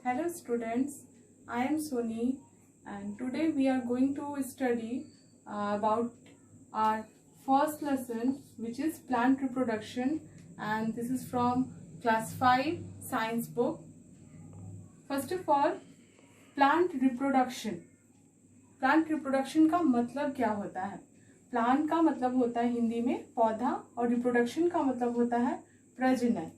Hello students, I am Soni and today we are going to study about our first lesson, which is plant reproduction, and this is from class 5 science book. First of all, plant reproduction का मतलब क्या होता है? Plant का मतलब होता है हिंदी में पौधा और रिप्रोडक्शन का मतलब होता है प्रजनन।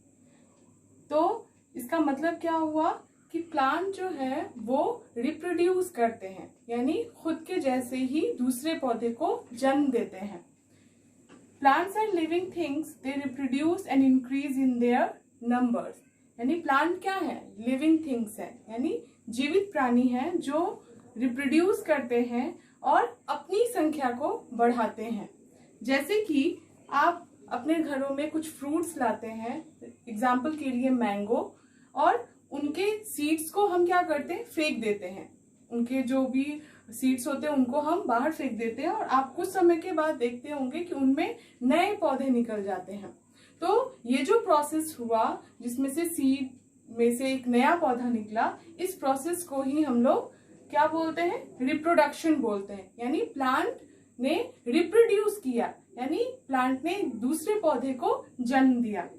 तो इसका मतलब क्या हुआ कि प्लांट जो है वो रिप्रोड्यूस करते हैं, यानी खुद के जैसे ही दूसरे पौधे को जन्म देते हैं। Plants are living things, they reproduce and increase in their numbers. यानी प्लांट क्या है? लिविंग थिंग्स है, यानी जीवित प्राणी हैं जो रिप्रोड्यूस करते हैं और अपनी संख्या को बढ़ाते हैं। जैसे कि आप अपने घरों में कुछ फ्रूट्स लाते हैं, एग्जाम्पल के लिए मैंगो, और उनके सीड्स को हम क्या करते हैं? फेंक देते हैं। उनके जो भी सीड्स होते हैं उनको हम बाहर फेंक देते हैं और आप कुछ समय के बाद देखते होंगे कि उनमें नए पौधे निकल जाते हैं। तो ये जो प्रोसेस हुआ जिसमें से सीड में से एक नया पौधा निकला, इस प्रोसेस को ही हम लोग क्या बोलते हैं? रिप्रोडक्शन बोलते हैं। यानी प्लांट ने रिप्रोड्यूस किया, यानी प्लांट ने दूसरे पौधे को जन्म दिया।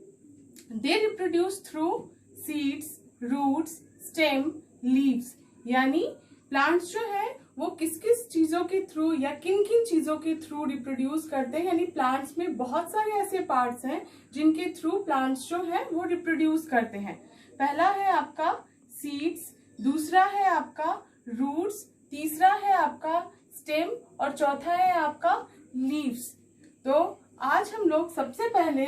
They reproduce through seeds, roots, stem, leaves. यानी प्लांट्स जो है वो किस किस चीजों के थ्रू या किन किन चीजों के थ्रू रिप्रोड्यूस करते हैं। यानी प्लांट्स में बहुत सारे ऐसे पार्ट्स हैं जिनके थ्रू प्लांट्स जो है वो रिप्रोड्यूस करते हैं। पहला है आपका सीड्स, दूसरा है आपका रूट्स, तीसरा है आपका स्टेम और चौथा है आपका लीव्स। तो आज हम लोग सबसे पहले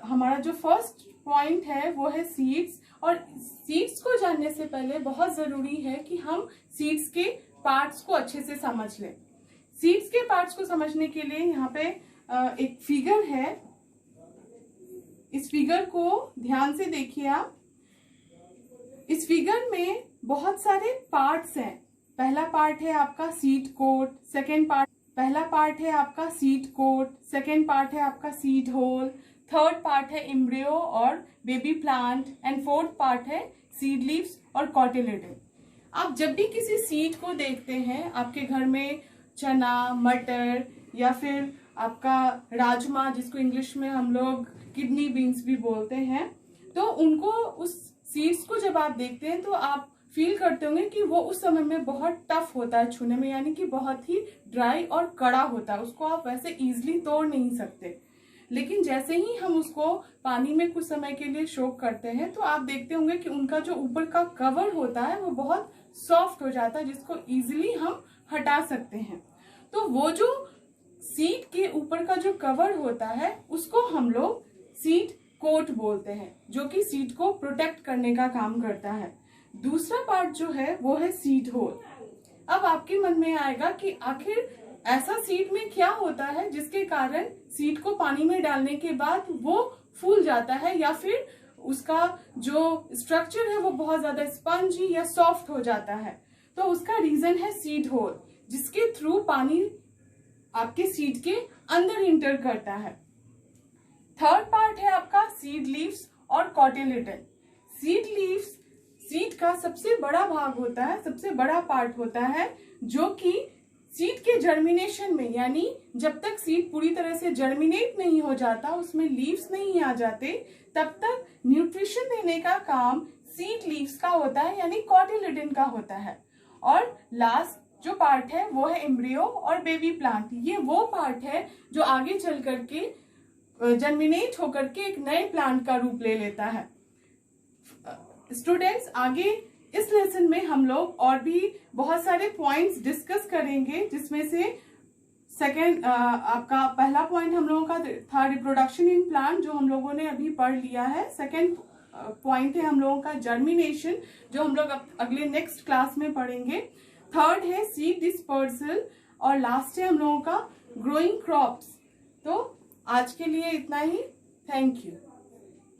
हमारा जो फर्स्ट पॉइंट है वो है सीड्स, और सीड्स को जानने से पहले बहुत जरूरी है कि हम सीड्स के पार्ट्स को अच्छे से समझ लें। सीड्स के पार्ट्स को समझने के लिए यहाँ पे एक फिगर है, इस फिगर को ध्यान से देखिए आप। इस फिगर में बहुत सारे पार्ट्स हैं। पहला पार्ट है आपका सीड कोट, सेकेंड पार्ट है आपका सीड कोट, सेकेंड पार्ट है आपका सीड होल, थर्ड पार्ट है एम्ब्रियो और baby plant, and fourth part है सीड लीव्स और कॉटिलेडन। आप जब भी किसी सीड को देखते हैं, आपके घर में चना, मटर या फिर आपका राजमा, जिसको इंग्लिश में हम लोग किडनी बीन्स भी बोलते हैं, तो उनको, उस सीड्स को जब आप देखते हैं तो आप फील करते होंगे कि वो उस समय में बहुत टफ होता है छूने में, यानी कि बहुत ही ड्राई और कड़ा होता है, उसको आप वैसे इजीली तोड़ नहीं सकते। लेकिन जैसे ही हम उसको पानी में कुछ समय के लिए सोक करते हैं तो आप देखते होंगे कि उनका जो ऊपर का कवर होता है वो बहुत सॉफ्ट हो जाता है, जिसको इजीली हम हटा सकते हैं। तो वो जो सीड के ऊपर का जो कवर होता है उसको हम लोग सीड कोट बोलते हैं, जो कि सीड को प्रोटेक्ट करने का काम करता है। दूसरा पार्ट जो है वो है सीड होल। अब आपके मन में आएगा कि आखिर ऐसा सीड में क्या होता है जिसके कारण सीड को पानी में डालने के बाद वो फूल जाता है, या फिर उसका जो स्ट्रक्चर है वो बहुत ज्यादा स्पंजी या सॉफ्ट हो जाता है। तो उसका रीजन है सीड होल, जिसके थ्रू पानी आपके सीड के अंदर इंटर करता है। थर्ड पार्ट है आपका सीड लीव्स और कॉटिलेडन। सीड लीव्स सीड का सबसे बड़ा भाग होता है, सबसे बड़ा पार्ट होता है, जो कि सीड के जर्मिनेशन में, यानी जब तक सीड पूरी तरह से जर्मिनेट नहीं हो जाता, उसमें लीव्स नहीं आ जाते, तब तक न्यूट्रिशन देने का काम सीड लीव्स का होता है, यानी कॉटिलेडन का होता है। और लास्ट जो पार्ट है वो है एम्ब्रियो और बेबी प्लांट। ये वो पार्ट है जो आगे चल करके जर्मिनेट होकर के एक नए प्लांट का रूप ले लेता है। स्टूडेंट्स, आगे इस लेसन में हम लोग और भी बहुत सारे पॉइंट्स डिस्कस करेंगे, जिसमें से सेकेंड आपका पहला पॉइंट हम लोगों का था रिप्रोडक्शन इन प्लांट, जो हम लोगों ने अभी पढ़ लिया है। सेकेंड पॉइंट है हम लोगों का जर्मिनेशन, जो हम लोग अगले नेक्स्ट क्लास में पढ़ेंगे। थर्ड है सीड डिस्पर्सल, और लास्ट है हम लोगों का ग्रोइंग क्रॉप्स। तो आज के लिए इतना ही। Thank you.